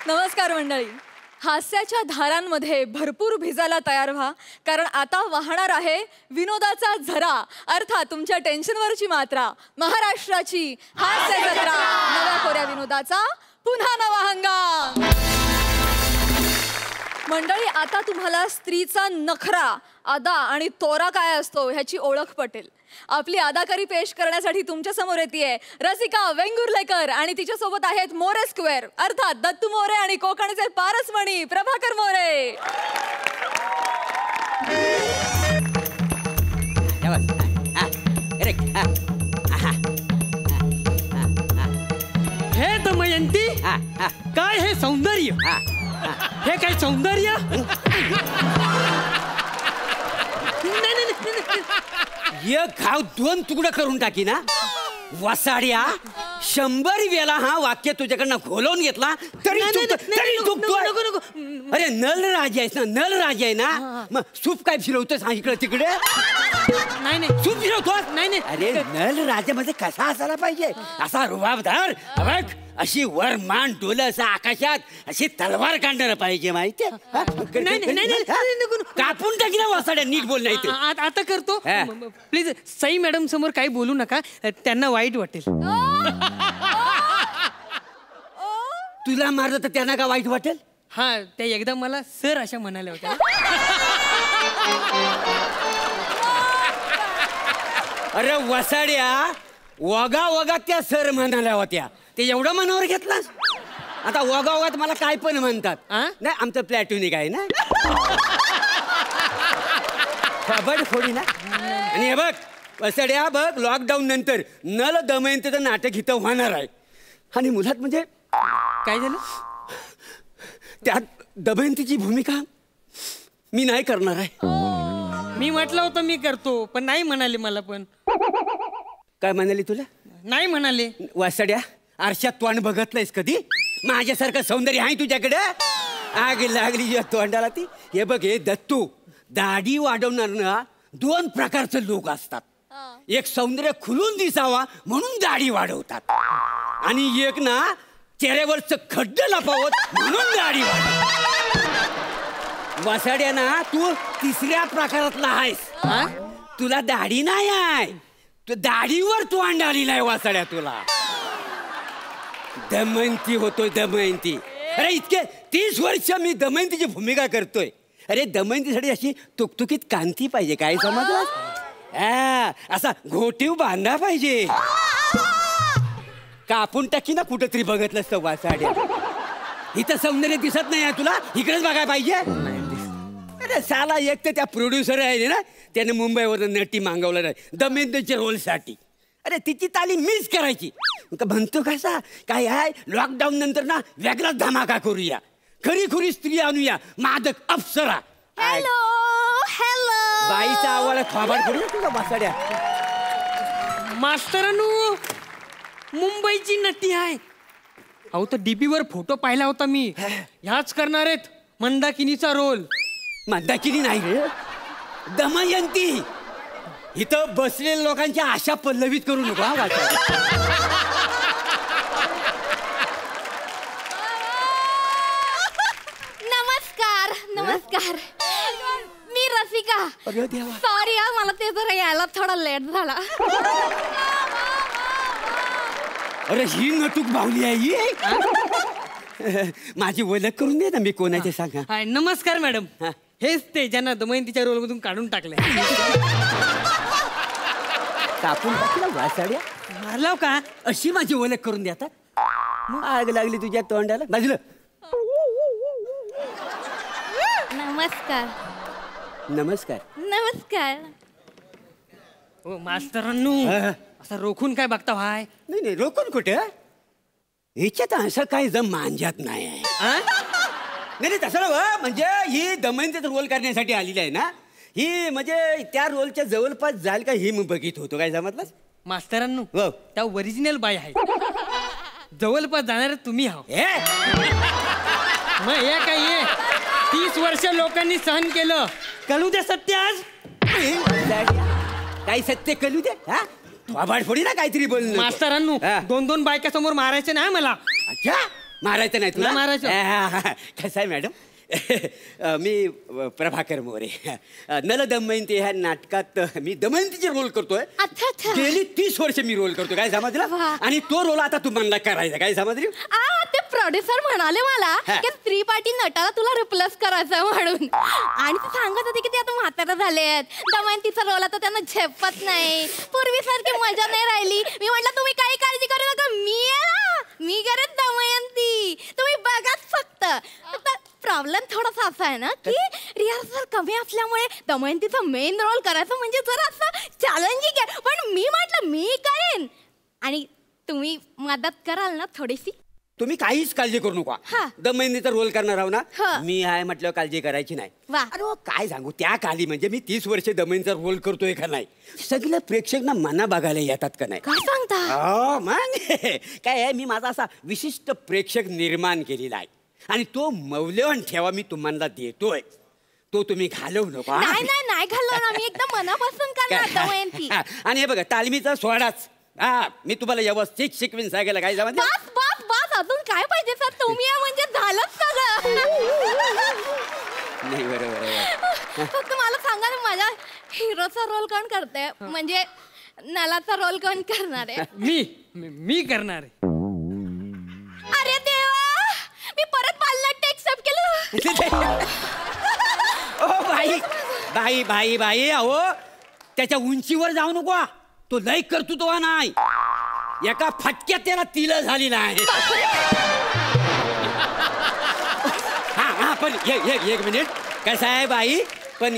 नमस्कार मंडळी. हास्याच्या धारांमध्ये भरपूर भिजायला तयार व्हा, कारण आता वाहणार आहे विनोदाचा झरा, अर्थात तुमच्या टेन्शनवरची मात्रा. महाराष्ट्राची हास्य जत्रा, नव्या कोऱ्या विनोदाचा पुन्हा नवा हंगाम. मंडळी, आता तुम्हाला स्त्रीचा नखरा, अदा आणि तोरा काय असतो ह्याची ओळख पटेल. आपली अदाकारी पेश करण्यासाठी तुमच्या समोर येते रसिका वेंगुर्लेकर आणि तिच्या सोबत आहेत मोरे स्क्वेअर, अर्थात दत्तू मोरे आणि कोकणचे पारसमणी प्रभाकर मोरे. हे दमयंती, काय हे सौंदर्य, हे काय सौंदर्य. एक घाव दोन तुकडं करून टाकी ना वसाड्या. 100 वेळा हा वाक्य तुझ्याकडनं खोलवून घेतला तरी अरे नल राजा आहेस ना, नल राजा आहे ना, मग सूप काय फिरवतोस हा इकडे तिकडे. नाही सूप फिरवतोस. नाही. अरे नल राजामध्ये कसा असायला पाहिजे, असा रुबाबदार, बघ अशी वर मान डोलं असं आकाशात, अशी तलवार काढणार पाहिजे माहिती. कापून टाकी ना वसाड्या, नीट बोल नाही. आता करतो. प्लीज सई मॅडम समोर काही बोलू नका, त्यांना वाईट वाटेल. तुला मारलं तर त्यांना का वाईट वाटेल. हा, त्या एकदा मला सर अशा म्हणाल्या होत्या. अरे वसाड्या, वगा वगा त्या सर म्हणाल्या होत्या, ते एवढं मनावर घेतलास. आता वगा वगात मला काय पण म्हणतात. नाही, आमचं प्लॅटोनिक आहे ना. खबर फोडी ना. आणि हे बघ वसाड्या, बघ लॉकडाऊन नंतर नल दमयंतीचं नाटक इथं होणार आहे. आणि मुलात म्हणजे काय झालं, त्यात दमयंतीची भूमिका मी नाही करणार आहे. मी म्हटलं होतं मी करतो, पण नाही म्हणाले मला. पण काय म्हणाली तुला. नाही म्हणाले. वासड्या, आरशात तोंड बघतलंयस कधी. माझ्यासारखं सौंदर्य आहे तुझ्याकडे. आग लागली या तोंडाला ती. हे बघ हे दत्तू, दाढी वाढवणार ना 2 प्रकारचे लोक असतात. एक सौंदर्य खुलून दिसावा म्हणून दाढी वाढवतात, आणि एक ना चेहऱ्यावरचं खड्ड लपावत म्हणून दाढी वाढवतात. वासाड्या ना, तू 3ऱ्या प्रकारातला आहेस. तुला दाढी नाही आहे, तू दाढीवर तू अंडाली नाही वासाड्या. तुला दमयंती होतोय, दमयंती. अरे इतके 30 वर्ष मी दमयंतीची भूमिका करतोय. अरे दमयंतीसाठी अशी तुकतुकीत कांती पाहिजे, काय समजलं. असा घोटीव बांधा पाहिजे. कापून टाकी ना कुठंतरी बघतलं असतं वासाड्या. इथं सौंदर्य दिसत नाही आहे तुला, इकडेच बघायला पाहिजे. अरे साला, एक तर त्या प्रोड्युसर आहे ना, त्याने मुंबईवरून नटी मागवलं नाही दमयंतीच्या रोलसाठी. अरे तिची तालीम मीच करायची. म्हणतो कसा काय आहे, लॉकडाऊन नंतर ना वेगळाच धमाका करूया, खरी खुरी स्त्री आणूया, मादक अप्सरा. Hello hello. बाईचा आवाज खाबाड करू तुला वासाड्या. मास्तरानू, मुंबईची नटी आहे. अहो, तो DP वर फोटो पाहिला होता मी. ह्याच करणार आहेत मंदाकिनीचा रोल. मंदाकिनी नाही रे, दमयंती. इथं बसलेल्या लोकांच्या आशा पल्लवित करू नको. हा नमस्कार. नमस्कार, मी रसिका. सॉरी हा, मला ते जरा यायला थोडा लेट झाला. अरे ही नटूक बावली आहे ही. माझी ओळख करून दे ना, मी कोणाचे सांगा. नमस्कार मॅडम, हेच ते ज्यांना दमयंतीच्या रोल मधून काढून टाकले. कापून टाकला वासाड्या. मारलाव का. अशी माझी ओळख करून द्या. आग लागली तुझ्या तोंडाला. बाजूला. नमस्कार. नमस्कार. नमस्कार. हो मास्तरांनू, असं रोखून काय बघता भाय. नाही रोखून कुठे, ह्याच्यात असं काही जम मांजात नाही आहे. नाही तसं ना, म्हणजे ही दमयंतीचा रोल करण्यासाठी आलेली आहे ना, ही म्हणजे त्या रोलच्या जवळपास जाईल का ही मी बघित होतो. काय समजलं मास्तरांनू, त्या ओरिजिनल बाई आहे, जवळपास जाणार तुम्ही आहो. मग हे काय, 30 वर्ष लोकांनी सहन केलं, कळू दे सत्य आज. काही सत्य कळू दे. थोबाड फोडी ना काहीतरी बोल मास्तरांनो 2-2 बायका समोर मारायचे नाही मला. अच्छा मारायचं नाही तुला नाही मारायचं. कसं आहे मॅडम मी प्रभाकर मोरे नल दमयंती ह्या नाटकात मी दमयंतीचे रोल करतोय. अच्छा अच्छा. गेली 30 वर्ष मी रोल करतो. काय समजलं? वा. आणि तो रोल आता तुम्हाला करायचा. काय समजली? ते प्रोड्युसर म्हणाले मला की स्त्री पार्टी नटाला तुला रिप्लेस करायचं म्हणून. आणि ते सांगत होते की ते आता म्हातारा झालेत, दमयंतीचा रोल आता त्यांना झेपत नाही, पूर्वीसारखी मजा नाही राहिली. मी म्हटलं तुम्ही काही काळजी करू नका, मी आहे ना, मी करेन दमयंती, तुम्ही बघाच फक्त. प्रॉब्लेम थोडासा असा आहे ना की रिहर्सल कमी असल्यामुळे दमयंतीचा मेन रोल करायचं म्हणजे जरा असं चॅलेंजिंग आहे. पण मी म्हटलं मी करेन आणि तुम्ही मदत कराल ना थोडीशी? तुम्ही काहीच काळजी करू नका. हा. दमयंतीचा रोल करणार आहो ना हा. मी आहे म्हटलं काळजी करायची नाही. वा. अरे हो, काय सांगू त्या काली म्हणजे मी 30 वर्ष दमयंतीचा रोल करतोय का नाही सगळे प्रेक्षक ना मना बघायला येतात का नाही. काय सांगता? हो मग काय आहे मी माझा असा विशिष्ट प्रेक्षक निर्माण केलेला आहे आणि तो मौल्यवान ठेवा मी तुम्हाला देतोय. तो तुम्ही घालवू नका. नाही नाही नाही घालवणार, मी एकदम मनापासून करणार दमयंती. आणि हे बघा तालमीचा सोडाच मी तुम्हाला व्यवस्थित शिकवीन सांगायला. काय जमा बस बस बस अजून काय पाहिजे सर? तुम्ही आहे म्हणजे झालंच सगळं. नाही बरोबर. फक्त मला सांगा ना माझ्या हिरोचा रोल कोण करते, म्हणजे नलाचा रोल कोण करणार आहे? मी करणार आहे. अरे देवा, मी परत पालनाट्य एक्सेप्ट केलं. ओ बाई बाई बाई बाई अहो त्याच्या उंचीवर जाऊ नको. तो लय कर्तृत्व नाही. एका फटक्यात त्याला तिल झालेला आहे. हा पण एक मिनिट कसं आहे बाई पण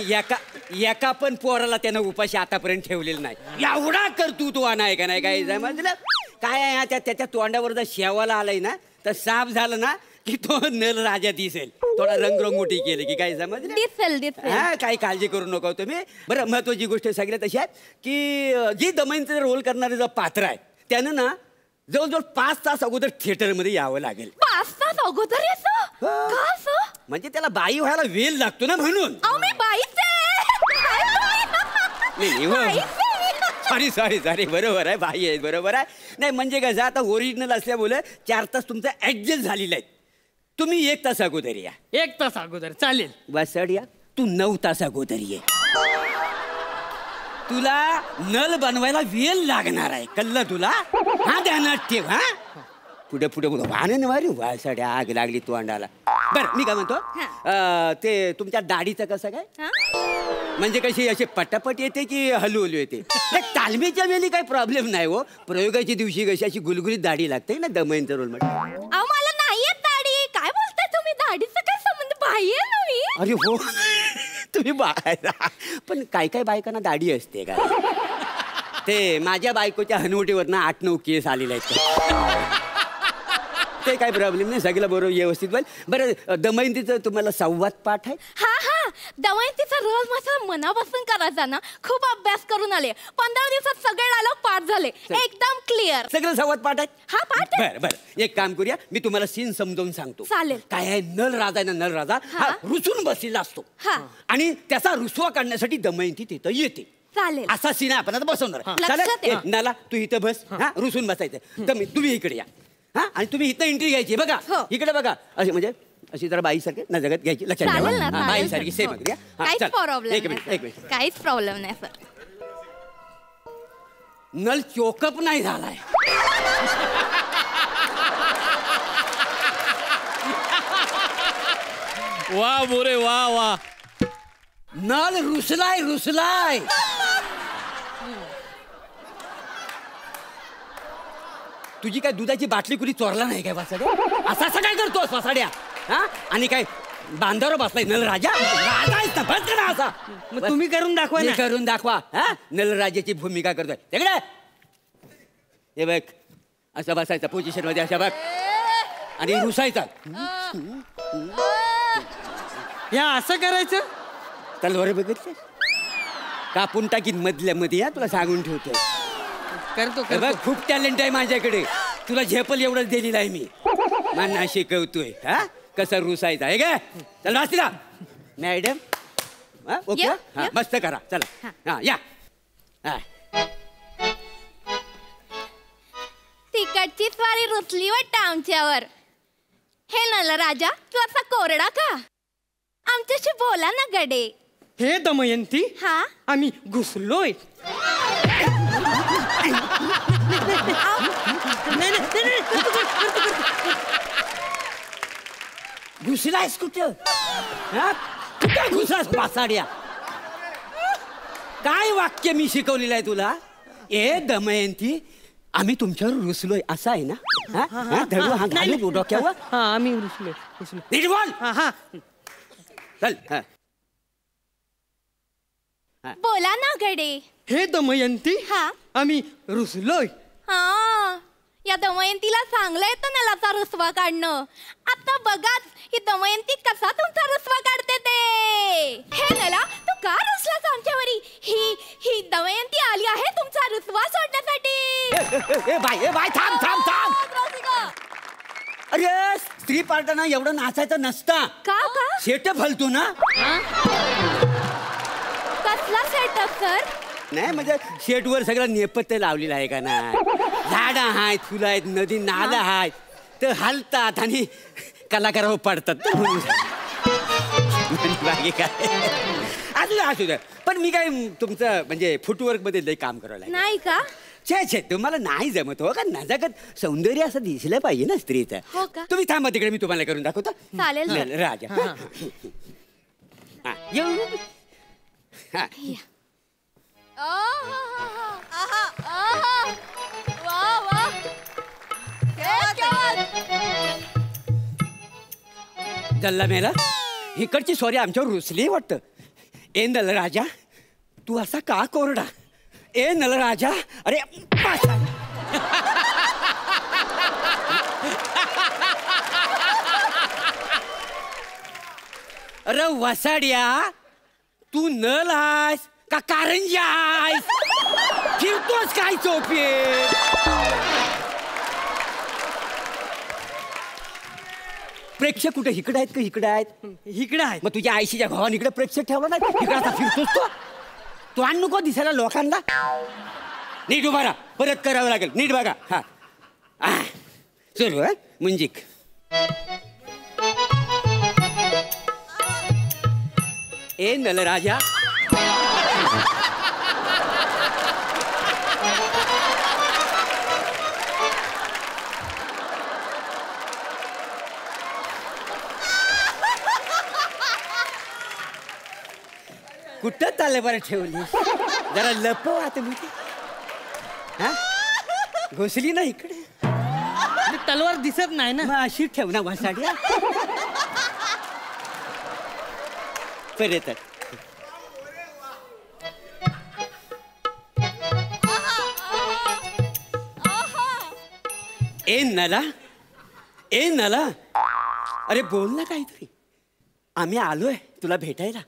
एका पण पोराला त्यानं उपाशी आतापर्यंत ठेवलेलं नाही. एवढा कर्तृत्व नाही का नाही. काय समजलं काय आहे त्याच्या तोंडावर जर शेवाला आलाय ना तर साफ झालं ना की तो नल राजा दिसेल. थोडा रंगरंगोटी केली की काय समजलं. दिसेल. हा काही काळजी करू नका तुम्ही. बरं महत्वाची गोष्ट सगळ्यात अशी आहे की जी दमयंतीचा रोल करणारे जो पात्र आहे त्यानं ना जवळजवळ 5 तास अगोदर थिएटरमध्ये यावं लागेल. 5 तास अगोदर यायचं? का असं? म्हणजे त्याला बाई व्हायला वेळ लागतो ना म्हणून. अहो मी बाईच सॉरी बरोबर आहे बाई आहे बरोबर आहे. नाही म्हणजे कसं आता ओरिजिनल असल्यामुळे 4 तास तुमचं ऍडजस्ट झालेलं आहे. तुम्ही 1 तास अगोदर या. 1 तास अगोदर चालेल. बसड या तू 9 तास अगोदर ये. तुला नल बनवायला वेळ लागणार आहे कल्ला तुला. हा ध्यानात ठेव. हा पुढे पुढे पुढे वाहन मारी वासाड्या आग लागली तू अंडाला. बरं मी काय म्हणतो ते तुमच्या दाढीचं कसं काय म्हणजे कशी अशी पटापट येते की हलू येते? तालमीच्या वेळी काही प्रॉब्लेम नाही हो. प्रयोगाच्या दिवशी कशी अशी गुलगुलीत दाढी लागते ना दमयंती रोल मध्ये. अहो मला नाहीये दाढी. काय बोलताय तुम्ही? दाढीचा काय संबंध? बाई आहे ना मी. अरे हो तुम्ही पण काय बायकांना दाढी असते का? ते माझ्या बायकोच्या हनवटीवरनं 8-9 केस आलेले आहेत. ते काय प्रॉब्लेम नाही सगळं बरोबर व्यवस्थित होईल. बरं दमयंतीचं तुम्हाला संवाद पाठ आहे? हा दमयंतीचा रोल माझ्या मनापासून करायचा ना. खूप अभ्यास करून आले. 15 दिवसात सगळे डायलॉग पाठ झाले एकदम क्लिअर. सगळं संवाद पाठ आहे? हा पाठ आहे. बरं एक काम करूया मी तुम्हाला सीन समजावून सांगतो. चालेल. काय आहे नल राजा आहे ना नल राजा हा रुसून बसलेला असतो आणि त्याचा रुसवा काढण्यासाठी दमयंती तिथं येते. चालेल. असा सीन आपण आता बसवणार. लक्षात आहे. नाला तू इथं बस. हा रुसून बसायचं. तुम्ही इकडे या. हा आणि तुम्ही इथं एंट्री घ्यायची. बघा इकडे बघा अशी म्हणजे अशी जरा बाईसारखी नजगत घ्यायची. लक्षात ठेवा बाईसारखी सेम अगदी. काहीच प्रॉब्लेम एक मिनिट काहीच प्रॉब्लेम नाही सर. नल चोकअप नाही झालाय. वा बोरे वा. नल रुसलाय. तुझी काय दुधाची बाटली कुणी चोरला नाही काय वासाड्या? असं काय करतोस वासाड्या? हा आणि काय बांधावर बसलाय नल राजा? राजा आहेस ना बस ना असा. मग तुम्ही करून दाखवा ना. करून दाखवा. हा नल राजाची भूमिका करतोय तिकडे. हे बघ असं बसायचं पोझिशन मध्ये अशा बघ आणि रुसायचा. या असं करायचं? तलवार बघितले कापून टाकीन मधल्या मध्ये. या तुला सांगून ठेवतोय. करतो. खूप टॅलेंट आहे माझ्याकडे. तुला झेपल एवढंच दिलेलं आहे मी. मान्ना शिकवतोय. हा कसं रुसायचा आहे का? चल वाचला मॅडम. ओके मस्त करा चला. हा या तिकडची स्वारी रुचली वाटतं आमच्यावर. हे नल राजा, तू असा कोरडा का? आमच्याशी बोला ना गडे. हे दमयंती, हा आम्ही घुसलोय. घुसलायस कुठं? हा? कुठं घुसलास वासाड्या? काय वाक्य मी शिकवलेलं आहे तुला? ए दमयंती, आम्ही तुमच्यावर रुसलोय असं आहे ना? हा? हा? धडू हा घालू डोक्यावर. हा आम्ही घुसलोय. नीट बोल. हा हा चल हा. बोला ना गडे. हे दमयंती, हा आम्ही रुसलोय. हा या दमयंतीला चांगलं येतं नलाचा रुसवा काढणं. आता बघाच ही दमयंती कसा तुमचा रुसवा काढते ते. हे नला, तू का रुसलास आमच्यावरी? ही दमयंती आली आहे तुमचा रुसवा सोडण्यासाठी. ए बाय थांब थांब थांब. अरे स्त्री पार्टाना एवढं नाचायचं नसता. का का सेटअप हलतो ना. कसला सेटअप सर? नाही म्हणजे शेटवर सगळं नेपथ्य लावलेलं आहे का ना. झाडं आहेत, फुलं आहेत, नदी नाला आहेत, तर हलतात आणि कलाकारावर पडतात. बाकी काय असू द्या. पण मी काय तुमचं म्हणजे फुटवर्क मध्ये लई काम करायला नाही का? छे तुम्हाला नाही जमत हो का. नजाकत सौंदर्य असं दिसलं पाहिजे ना स्त्रीचं. हो का? तुम्ही थांबा तिकडे, मी तुम्हाला करून दाखवतो. चालेल. चल, राजा हा, येऊ. हा. जल्ला मेला, इकडची सॉरी आमच्यावर रुसली वाटतं. ए नल राजा, तू असा का कोरडा? ए नल राजा, अरे अरे वसाड्या, तू नल आहेस का कारंजी आहेस? फिरतोस काय चोपे? प्रेक्षक कुठे इकडे आहेत का इकडे आहेत? इकडे आहेत. मग तुझ्या आईशीच्या भावाने इकडे प्रेक्षक ठेवला नाही, इकडे आता फिरतोस तो आण नको दिसायला लोकांना. नीट उभा राहा, परत करावं लागेल. नीट बघा. हा चल मुंजिक. ए नलराजा, कुठं तलवार ठेवली? जरा लपव आता मी. हा घुसली ना इकडे. तलवार दिसत नाही ना. मग अशी ठेव ना वासाड्या. परत ए नला, अरे बोल ना काहीतरी. आम्ही आलोय तुला भेटायला.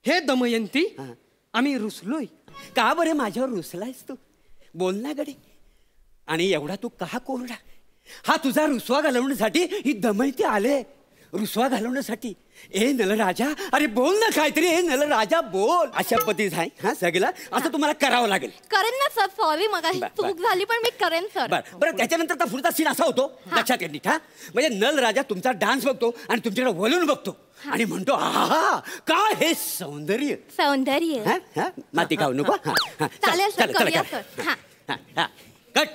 हे दमयंती, हा. आम्ही रुसलोय. का बरे माझ्यावर रुसलायस तू? बोल ना गडे. आणि एवढा तू का कोरडा? हा तुझा रुसवा घालवण्यासाठी ही दमयंती आले. रुसवा घालवण्यासाठी. ए नलराजा, अरे बोल ना काहीतरी. ए नलराजा बोल. अशा पद्धतीत आहे हा सगळं. असं तुम्हाला करावं लागेल. करेन ना सर. सॉरी, मग चूक झाली पण मी करेन सर. बरं त्याच्यानंतर पुढचा सीन असा होतो, लक्षात घ्या नीट. हा म्हणजे नल राजा तुमचा डान्स बघतो आणि तुमच्याकडे वळून बघतो आणि म्हणतो, आहा काय हे सौंदर्य. सौंदर्य. हा हा माती खाऊ नको. चालेल सर, करूया सर. हा कट.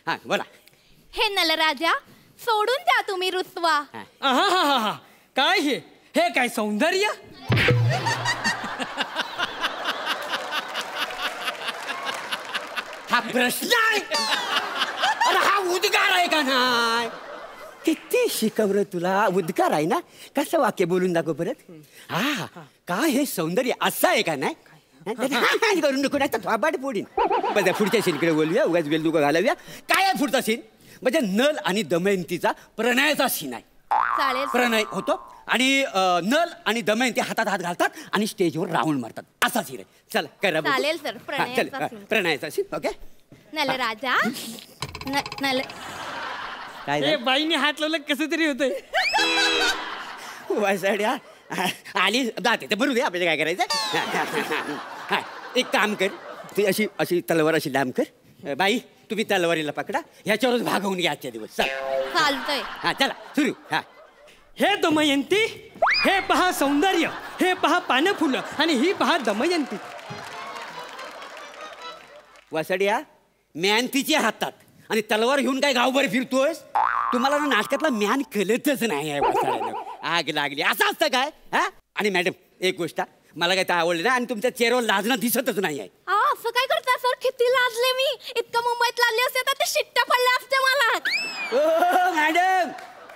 हा बोला. हे नलराजा, सोडून द्या तुम्ही रुसवा. हा काय हे काय सौंदर्य? हा प्रश्न आहे. अरे हा उद्गार आहे का नाही? किती शिकवलं तुला. उद्गार आहे ना. कसं वाक्य बोलून दाखव परत. हा काय हे सौंदर्य असं आहे का नाही? करून नको नाही तर फोडीन. बघा पुढच्या सीनकडे बोलूया. उगाच वेलदुका घालूया. काय आहे पुढचा सीन? म्हणजे नल आणि दमयंतीचा प्रणयाचा सीन आहे. चालेल. प्रणय होतो आणि नल आणि दमयंती हातात हात घालतात आणि स्टेजवर राऊंड मारतात. असा सीन आहे. चला करा बघू. चालेल सर. हा, चल, प्रणयाचा सीन. ओके. नलराजा. नल काय हे झालं? बाईने हात लावलं कसं तरी होतंय. वासाड्या आली जाते तर बरोबर आपल्याला काय करायचं. हा, एक काम कर. ती अशी तलवार अशी लांब कर. बाई तुम्ही तलवारीला पकडा, ह्याच्यावरच भागवून घ्या आजच्या दिवस. चालतंय. हा चला सुरू. हा हे दमयंती, हे पहा सौंदर्य, हे पहा पानफुलं आणि ही पहा दमयंती. वासड्या, म्यान तिच्या हातात आणि तलवार घेऊन काय गावभर फिरतोयस? तुम्हाला ना नाटकातला म्यान कळतच नाही आहे वासड्यानं. आग लागली असं असतं काय? हा. आणि मॅडम एक गोष्ट मला काय तर आवडलं ना, आणि तुमच्या चेहऱ्यावर लाजणं दिसतच नाही आहे. असं काय करता सर? किती लाजले मी. इतकं मुंबईत लाजले असते तर ते शिट्ट्या पडल्या असते मला. ओ मॅडम,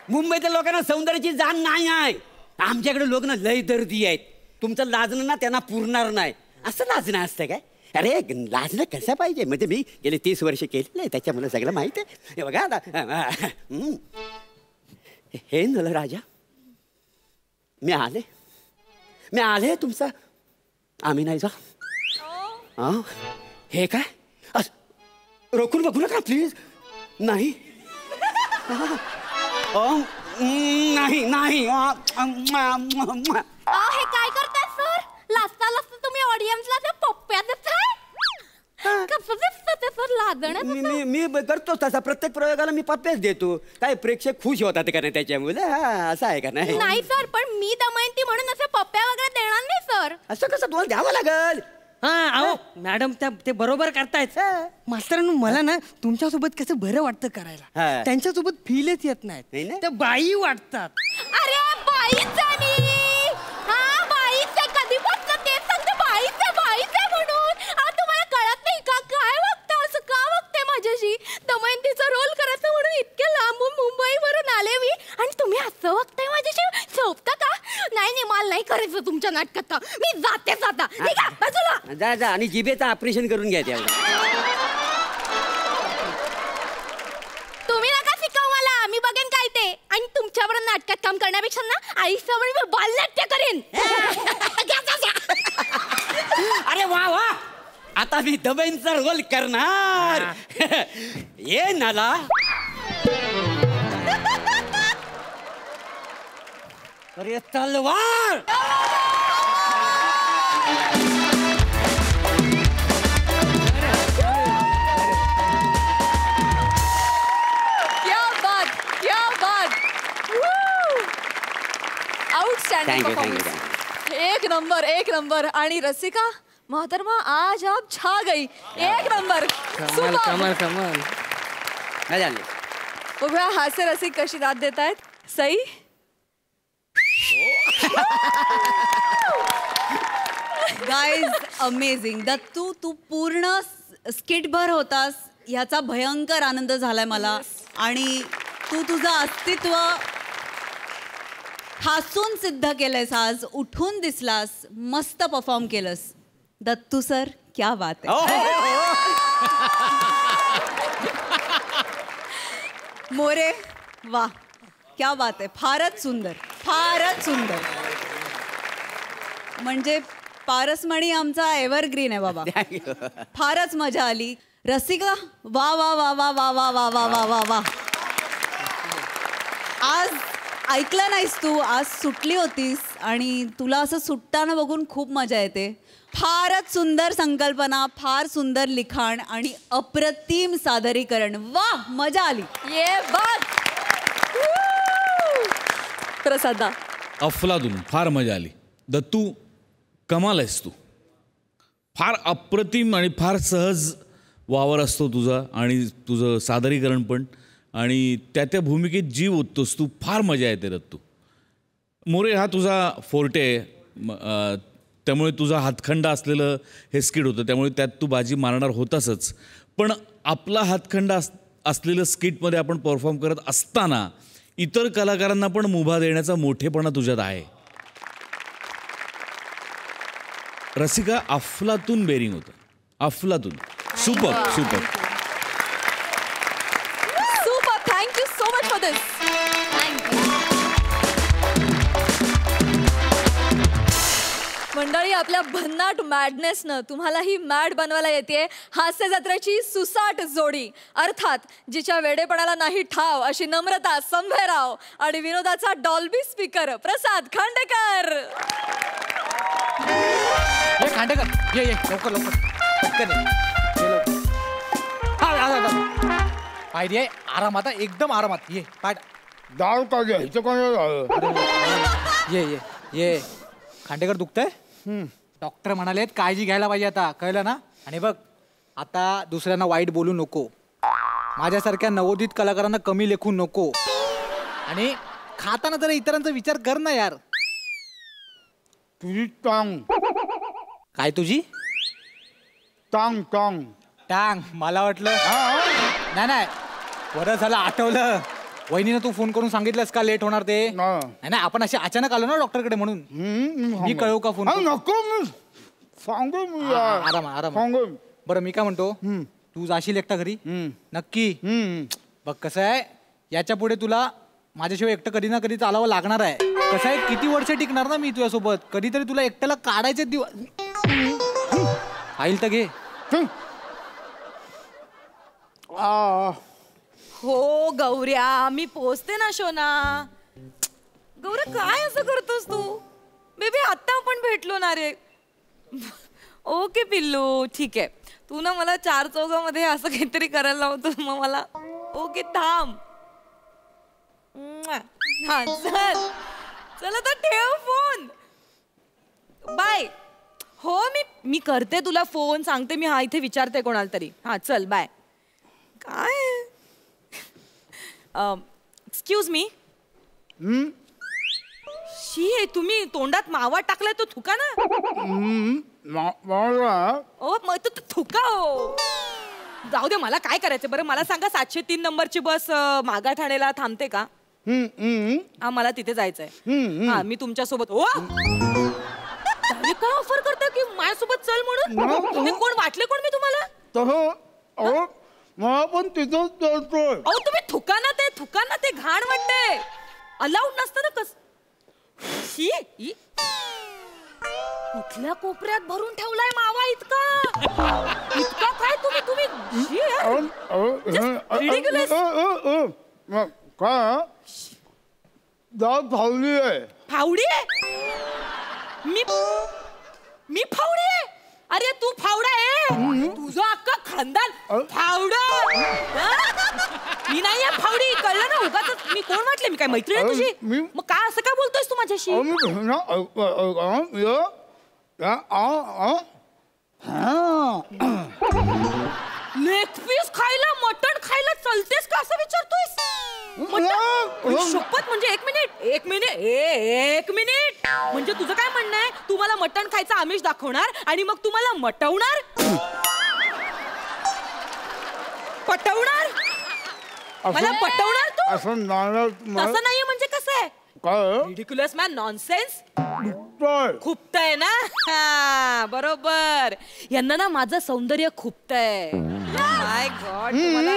मुंबईतल्या लोकांना सौंदर्याची जाण नाही आहे. आमच्याकडे लोक ना लय दर्दी आहेत. तुमचं लाजणं ना त्यांना पुरणार नाही. असं लाजणं असतं काय? अरे लाजणं कसं पाहिजे, म्हणजे मी गेले 30 वर्ष केलेलं आहे, त्याच्यामुळे सगळं माहिती आहे. हे बघा आता हे नल राजा, मी आले तुमचा आम्ही नाही जा. हे काय रोखून बघू नका प्लीज. नाही नाही नाही. हे काय करताय सर? लाजता लाजता तुम्ही ऑडियन्सला त्या पप्प्या देताय. कसं दिसतं ते सर लाजणं? मी करतो तसा, प्रत्येक प्रयोगाला मी पप्प्याच देतो. काय प्रेक्षक खुश होतात का नाही त्याच्यामुळे? असं आहे का नाही? नाही सर, पण मी दमयंती म्हणून असे पप्प्या वगैरे देणार नाही सर. असं कसं तुम्हाला द्यावं लागल? हा अहो मॅडम ते बरोबर करतायत. मास्तरांनो मला ना तुमच्यासोबत कसं बरं वाटतं करायला. त्यांच्यासोबत फीलच येत नाही नाहीत, ना? त्या बाई वाटतात. अरे बाईच आहे मी. हा बाईच आहे. कधीपासून तेच सांगते बाईच आहे म्हणून. तुम्हाला कळत नाही का? काय वागतं असं? का वागते माझ्याशी? दमयंतीचा रोल करायचा म्हणून इतक्या लांबून मुंबईवरून आले मी, आणि तुम्ही असं वागताय माझ्याशी? शोभता का? नाही मला नाही करायचं तुमच्या नाटकात. मी जाते आता. ठीक आहे बाजूला जा जा, आणि जिभेचं ऑपरेशन करून घ्या त्यावेळेस. तुम्ही नका शिकव मला. मी बघेन काय ते. आणि तुमच्यावर नाटकात काम करण्यापेक्षा ना आईसमोर मी बालनाट्य करेन. अरे वा वा, आता मी दमयंतीचा रोल करणार. ये नाला. अरे तलवार. Outstanding Thank you, thank you, performance. एक नंबर. आणि रसिका मोहतरमा आज आप छा गई. एक नंबर. कमाल कमाल कमाल. काय झालं? बघूया हास्य रसिक कशी दाद देत आहेत. Sai guys amazing. दत्तू तू पूर्ण स्किट भर होतास, ह्याचा भयंकर आनंद झालाय मला. आणि तू तुझं अस्तित्व हसून सिद्ध केलंयस आज. उठून दिसलास, मस्त परफॉर्म केलंस. दत्तू सर क्या बात आहे. मोरे वा क्या बात आहे. फारच सुंदर, फारच सुंदर. म्हणजे पारसमणी आमचा एव्हरग्रीन आहे बाबा. फारच मजा आली. रसिका वा वा वा वा वा वा वा वा वा वा वा. आज ऐकलं नाहीस तू, आज सुटली होतीस आणि तुला असं सुटताना बघून खूप मजा येते. फारच सुंदर संकल्पना, फार सुंदर लिखाण आणि अप्रतिम सादरीकरण. वा मजा आली. ये बात. प्रसादा अफलातून फार मजा आली. दत्तू कमाल आहेस तू. फार अप्रतिम आणि फार सहज वावर असतो तुझा, आणि तुझं सादरीकरण पण, आणि त्या भूमिकेत जीव ओततोस तू. फार मजा येते दत्तू. मोरे हा तुझा फोर्टे आहे, त्यामुळे तुझा हातखंडा असलेलं हे स्किट होतं, त्यामुळे त्यात तू बाजी मारणार होतासच. पण आपला हातखंडा असलेलं स्किटमध्ये आपण परफॉर्म करत असताना इतर कलाकारांना पण मुभा देण्याचा मोठेपणा तुझ्यात आहे. रसिका अफलातून बेरिंग होतं. अफलातून. Super super. Super. Thank you so much for this. मंडळी, आपल्या भन्नाट मॅडनेसनं तुम्हालाही मॅड बनवायला येते हास्य जत्रेची सुसाट जोडी. अर्थात जिच्या वेडेपणाला नाही ठाव अशी नम्रता संभेराव आणि विनोदाचा डॉल्बी स्पीकर प्रसाद खांडेकर. खांडेकर ये लवकर लवकर पटकन ये. आयडिया आहे. आरामात एकदम आरामात. ये पाठ. डाळ का घ्यायचं का? ये खांडेकर दुखतंय. डॉक्टर म्हणालेत काळजी घ्यायला पाहिजे आता, कळलं ना? आणि बघ आता दुसऱ्यांना वाईट बोलू नको, माझ्यासारख्या नवोदित कलाकारांना कमी लेखू नको, आणि खाताना जरा इतरांचा विचार कर ना यार. तुझी टांग. काय तुझी टांग टांग टांग? मला वाटलं नाही बरं झालं आठवलं. वहिनीनं तू फोन करून सांगितलंस का लेट होणार ते? नाही आपण असे अचानक आलो ना डॉक्टरकडे म्हणून. मी कळवू का फोन? नको मी सांगू मी आराम आराम. बरं मी काय म्हणतो, तू जाशील एकटा घरी नक्की? बघ कसं आहे, याच्या पुढे तुला माझ्याशिवाय एकटं कधी ना कधी चालावं लागणार आहे. कसं आहे, किती वर्ष टिकणार ना मी तुझ्यासोबत, कधीतरी तुला एकट्याला काढायचे दिवस. आईल तर घे. हो गौऱ्या, मी पोचते ना शोना. गौऱ्या काय असं करतोस तू? बेबी आता आपण भेटलो ना रे. ओके पिल्लू ठीक आहे. तू ना मला चार चौघामध्ये असं काहीतरी करायला लावतो मग मला. ओके थांब. हा चल चल आता ठेव फोन. बाय. हो मी करते तुला फोन, सांगते मी. हा इथे विचारते कोणाला तरी. हा चल बाय. काय एक्सक्यूज मी. शी तुम्ही तोंडात मावा टाकलाय तो थुका ना. ओ मग तो थुका हो. जाऊ दे, मला काय करायचं बरं मला सांगा. 703 नंबरची बस मागा ठाण्याला थांबते का? हा मला तिथे जायचंय. हा मी तुमच्या सोबत. ओ काय ऑफर करता की माझ्यासोबत चल म्हणून? कोण वाटले कोण मी तुम्हाला? मला पण तिथंच चालतोय. अहो तुम्ही थुका ना ते घाण वाटतंय. अलाउड नसतं ना. कस कुठल्या कोपऱ्यात भरून ठेवलाय मावा इतका काय तुम्ही ridiculous. काय दात फावली आहे. फावडी आहे? मी फावडी आहे? अरे तू फावडा आहे. तुझं अख्खा खानदान फावडं. मी नाही आहे फावडी, कळलं ना? उगाच मी कोण वाटले? मी काय मैत्रीण आहे तुझी? मग काय असं काय बोलतोयस तू माझ्याशी? लेग पीस खायला मटण खायला चलतेस का असं विचारतोयस? शपथ. म्हणजे एक मिनिट म्हणजे तुझं काय म्हणणं आहे? तू मला मटण खायचं आमिष दाखवणार आणि मग तू मला मटवणार पटवणार मला पटवणार तू? असं नाहीये म्हणजे कसं आहे? Ridiculous man. नॉनसेन्स. खुपतंय ना? हा बरोबर. यांना ना माझं सौंदर्य खुपतंय. माय गॉड. तुम्हाला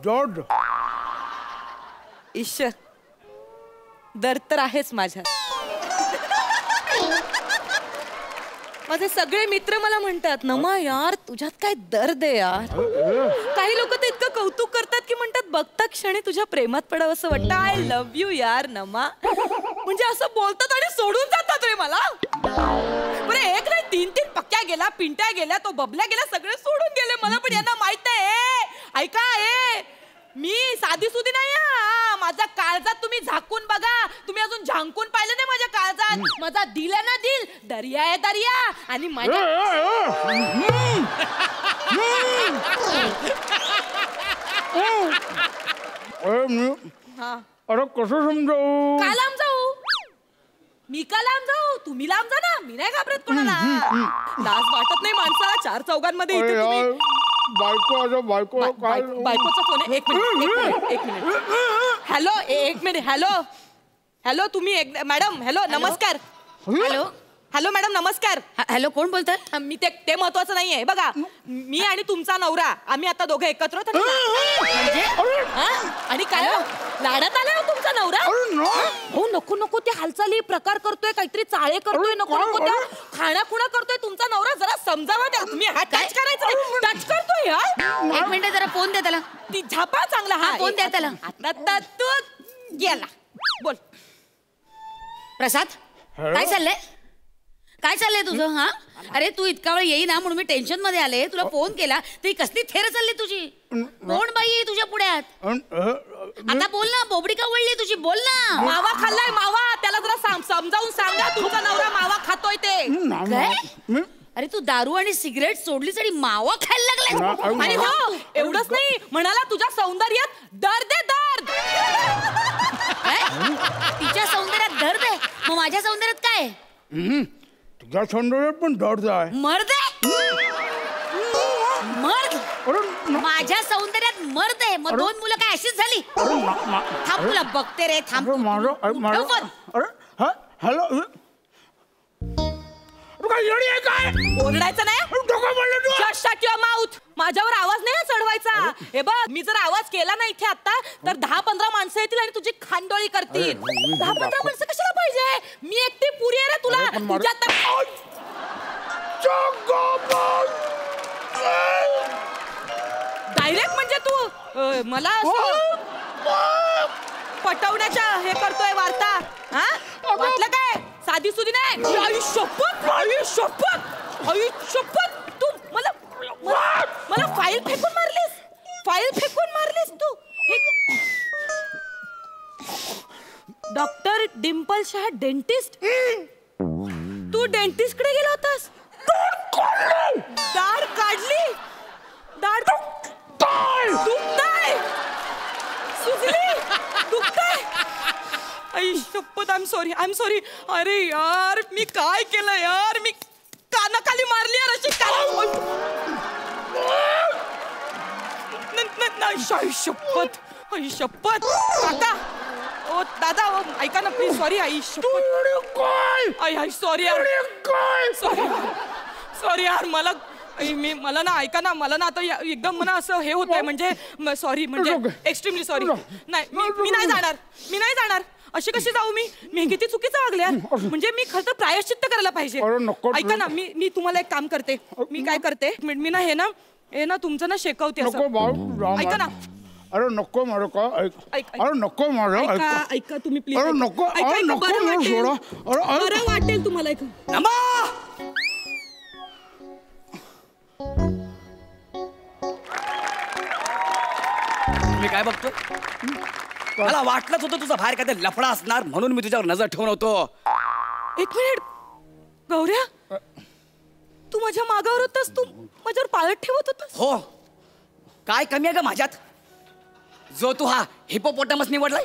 डॉट ईश दर तर आहेच माझ्या. माझे सगळे मित्र मला म्हणतात नमा यार तुझ्यात काय दर्द आहे यार. काही लोक तर इतकं कौतुक करतात की म्हणतात बघता क्षणी तुझ्या प्रेमात पडावं असं वाटतं. आय लव्ह यू यार नमा. म्हणजे असं बोलतात आणि सोडून जातात रे मला. बरं एक नाही 3 पक्क्या गेला, पिंट्या गेल्या, तो बबल्या गेला, सगळे सोडून गेले मला. पण यांना माहित आहे. ऐका मी साधी सुधी नाही. माझा काळजात तुम्ही झाकून बघा. तुम्ही अजून झांकून पाहिलं नाही माझ्या काळजात. माझा दिल आहे ना दिल, दर्या आहे दर्या. आणि माझ्या अरे कसं समजावू? का लांब जाऊ? मी का लांब जाऊ? तुम्ही लांब जा ना. मी नाही घाबरत कोणाला. लाज वाटत नाही माणसाला 4 चौघांमध्ये इथे तुम्ही. बायकोचा फोन आहे. एक मिनिट. हॅलो एक मिनिट. हॅलो तुम्ही मॅडम. हॅलो नमस्कार. हॅलो मॅडम नमस्कार. हॅलो कोण बोलतात? मी ते महत्वाचं नाहीये. बघा मी आणि तुमचा नवरा आम्ही आता दोघं एकत्र होतो. आणि काय लाडात आलाय हो तुमचा नवरा? हो नको ते हालचाली प्रकार करतोय, काहीतरी चाळे करतोय, नको त्या खाण्याखुणा करतोय तुमचा नवरा. जरा समजावा द्या तुम्ही. हा टच करायचं टच करतोय. एक मिनिट जरा फोन दे त्याला. ती झापा चांगला. हा फोन द्या त्याला. आता तू गेला. बोल प्रसाद काय चाललंय? काय चाललंय तुझं? हा अरे तू इतका वेळ येई ना म्हणून मी टेन्शन मध्ये आले. तुला फोन केला तरी कसली थेर चालली तुझी. कोण बाई आहे तुझ्या पुढ्यात? आता बोल ना, बोबडी का वळली तुझी, बोल ना. मावा खाल्लाय मावा, त्याला जरा समजावून सांगा तुमचा नवरा मावा खातोय ते. काय? अरे तू दारू आणि सिगरेट सोडलीस आणि मावा खायला लागलाय. आणि हो एवढंच नाही, म्हणाला तुझ्या सौंदर्यात दर्द आहे दर्द. तिच्या सौंदर्यात दर्द आहे, मग माझ्या सौंदर्यात काय? तुझ्या सौंदर्यात पण दर्द आहे. मर्द आहे? मर्द? माझ्या सौंदर्यात मर्द आहे, मग 2 मुलं काय अशीच झाली? थांब तुला बघते रे, थांब. हॅलो ओरडायचं नाही. Just shut your mouth. माझ्यावर आवाज नाही चढवायचा. हे बघ, मी जर आवाज केला ना इथे आता तर 10-15 माणसं येतील आणि तुझी खांडोळी करतील. 10-15 माणसं कशाला पाहिजे? मी एकटी पुरी आहे रे तुला. तुझ्यात डायरेक्ट म्हणजे तू मला पटवण्याच्या हे करतोय वार्ता. हा वाटलं काय? साधी सुधी नाही. शपथ तू मला फाईल फेकून मारलीस तू. Doctor Dimple Shah dentist. तू डेंटिस्ट कडे गेला होतास? दाढ काढली? दाढ दुखताय? सुजली? दुखताय? आई शपथ, आय एम सॉरी. अरे यार मी काय केलं यार, मी कानाखाली मारली यार अशी. आई शपथ, आई शपथ. काका ओ दादा ऐका ना प्लीज. सॉरी आई शपथ. आई सॉरी यार, सॉरी यार. मला ना ऐका ना, मला ना आता एकदम मला असं हे होतंय म्हणजे सॉरी म्हणजे एक्स्ट्रीमली सॉरी. नाही मी नाही जाणार. अशी कशी जाऊ मी किती चुकीचं वागले यार. म्हणजे मी खरं तर प्रायश्चित्त करायला पाहिजे. ऐका ना मी तुम्हाला एक काम करते. मी काय करते, मी ना हे ना तुमचं ना शेकवते असं. ऐका ना. अरे नको मारो का. अरे नको मारो. ऐका तुम्ही प्लीज. अरे नको. अरे नको. बरं वाटेल तुम्हाला. मी काय बघतो? मला वाटलंच होतं तुझा बाहेर काय लफडा असणार म्हणून मी तुझ्यावर नजर ठेवून होतो. 1 मिनिट गौऱ्या, तू माझ्या मागावर होतास, तू माझ्यावर पाळत ठेवत होतास. हो, काय कमी आहे का माझ्यात जो तू हा हिपोपोटामस निवडलाय?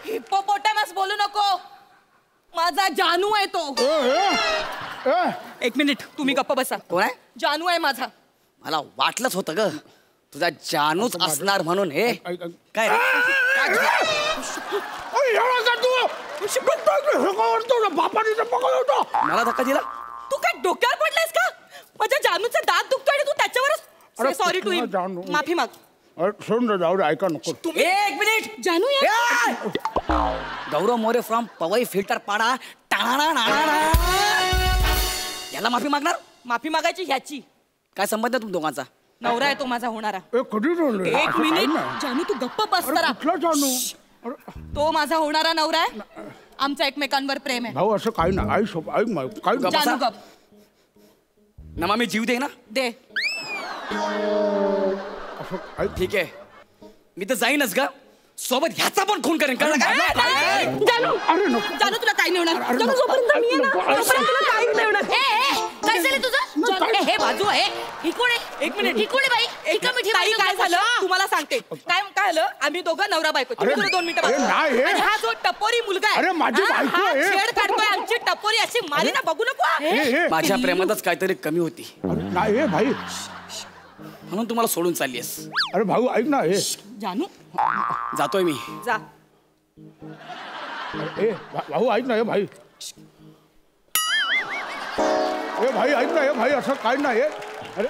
हिपोपोटामस बोलू नको, माझा जानू आहे तो. 1 मिनिट तुम्ही गप्प बसा. कोण आहे? जानू आहे माझा. मला वाटलंच होतं ग तुझा जानूच असणार म्हणून. हे काय मला धक्का दिला? तू काय डोक्यावर पडलायस का? माझ्या जानूचा दात दुखतो आणि तू त्याच्यावरच सॉरी टू हिम, माफी माग. जाऊ दे, ऐका नको. 1 मिनिट. जानू गौरव मोरे फ्रॉम पवई फिल्टर पाडा. याला माफी मागणार? माफी मागायची ह्याची काय संबंध आहे तुम दोघांचा? नवरा आहे तो माझा होणारा. कधी 1 मिनिट जानू तू गप्प बस जरा. तो माझा होणारा नवरा आहे. आमचा एकमेकांवर प्रेम आहे. भाऊ असं काही नाही. जानू गप. नमा मी जीव दे ना. दे. ठीक आहे, मी तर जाईनच ग. सोबत ह्याचा पण खून करेन. जानू तुला काही नाही होणार. जानू जोपर्यंत मी आहे ना तोपर्यंत तुला काही नाही होणार. काय झालं तुझं? हे बाजू आहे. ही कोण आहे? 1 मिनिट. ही कोण आहे बाई? एका मिठी काय झालं तुम्हाला सांगते. काय झालं, आम्ही दोघं नवरा बायको. तुम्ही 2 मिनिटं बसा. आणि हा जो टपोरी मुलगा आहे, अरे माझी बायको आहे. छेड काढतोय आमची टपोरी अशी मारी ना बघू नको. माझ्या प्रेमातच काहीतरी कमी होती नाही भाई, म्हणून तुम्हाला सोडून चाललीस. अरे भाऊ ऐक ना. हे जानू जातोय मी. जा. भाऊ ऐक ना. हे भाई, हे भाई ऐक ना. हे भाई असं काय नाही. अरे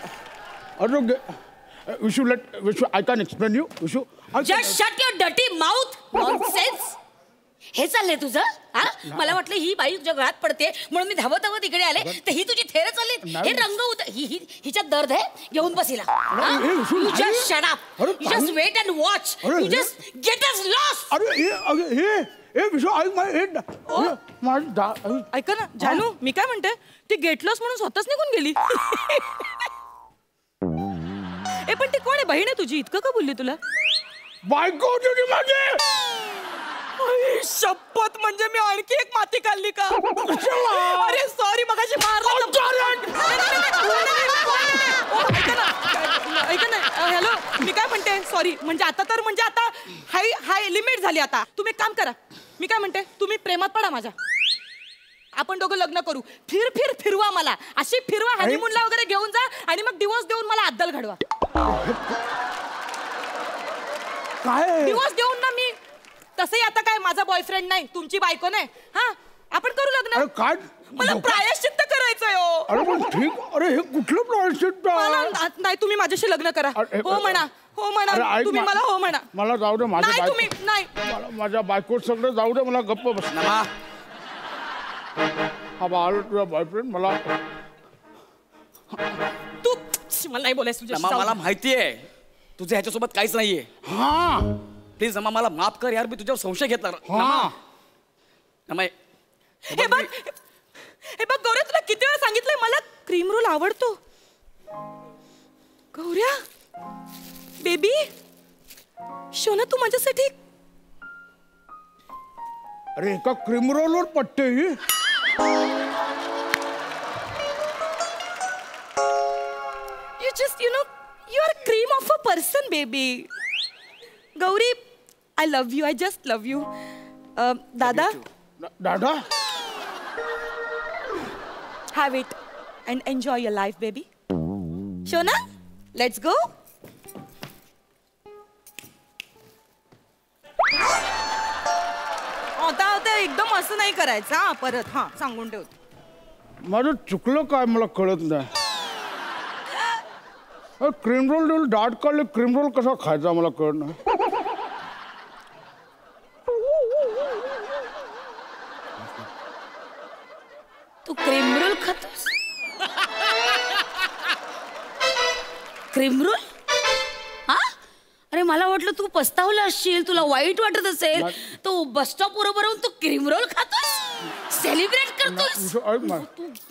Vishu Vishu I can explain you. Vishu just shut your dirty mouth. Nonsense. हे चाललंय तुझं? हा, मला वाटलं ही बाई तुझ्या घरात पडते म्हणून मी धावत धावत इकडे आले, तर ही तुझी थेर चालली. हे रंग हिच्यात दर्द आहे. घेऊन बस हिला. You just shut up. You just wait and watch. You just get us lost. अरे ए विश्व ऐक माझी ऐका ना जानू मी काय म्हणते ती गेटलॉस म्हणून स्वतःच निघून गेली. ए पण ती कोण आहे बहीण आहे तुझी इतकं का बोलली तुला. बायको होती माझी. शपथ म्हणजे मी आणखी एक माती खाल्ली का. अरे सॉरी मगाशी ऐका ना हॅलो मी काय म्हणते सॉरी म्हणजे आता हाय हाय लिमिट झाली. आता तुम्ही एक काम करा मी काय म्हणते तुम्ही प्रेमात पडा माझ्या. आपण दोघं लग्न करू. फिरवा मला अशी फिरवा हनीमूनला वगैरे घेऊन जा आणि मग डिवोर्स देऊन मला अद्दल घडवा. काय डिवोर्स देऊन ना मी तसंही आता काय माझा बॉयफ्रेंड नाही तुमची बायको नाही. हा आपण करू लग्न. काय मला प्रायश्चित्त करायचंय. अरे पण ठीक. अरे हे कुठलं प्रायश्चित्त. नाही तुम्ही माझ्याशी लग्न करा. हो म्हणा तुम्ही मला हो म्हणा. मला जाऊ दे माझ्या तुम्ही नाही माझ्या बायको सगळं जाऊ दे. मला गप्प बस. हा बाळ तुझा बॉयफ्रेंड मला तू मला नाही बोलायचं तुझ्या. मला माहितीये तुझं ह्याच्यासोबत काहीच नाहीये. हा प्लीज नमा मला माफ कर यार मी तुझ्यावर संशय घेतला. हे बघ गौऱ्या तुला किती वेळा सांगितलंय मला क्रीम रोल आवडतो. गौऱ्या बेबी शोना तू माझ्यासाठी. अरे एका क्रीम रोलवर पट्टे. you are cream of a person baby. Gauri I love you. I just love you. Dada have it and enjoy your life baby. Shona let's go. आता एकदम असं नाही करायचं हा परत. हा सांगून ठेवतो. माझं चुकलं काय मला कळत नाही. क्रीम रोल डाट काढले. क्रीम रोल कसा खायचा मला कळत नाही. तू क्रीम रोल खातोस. क्रीम रोल हा अरे मला वाटलं तू पस्तावला असशील तुला वाईट वाटत असेल. तो बस स्टॉप बरोबर तू क्रीम रोल खातोस सेलिब्रेट करतोस.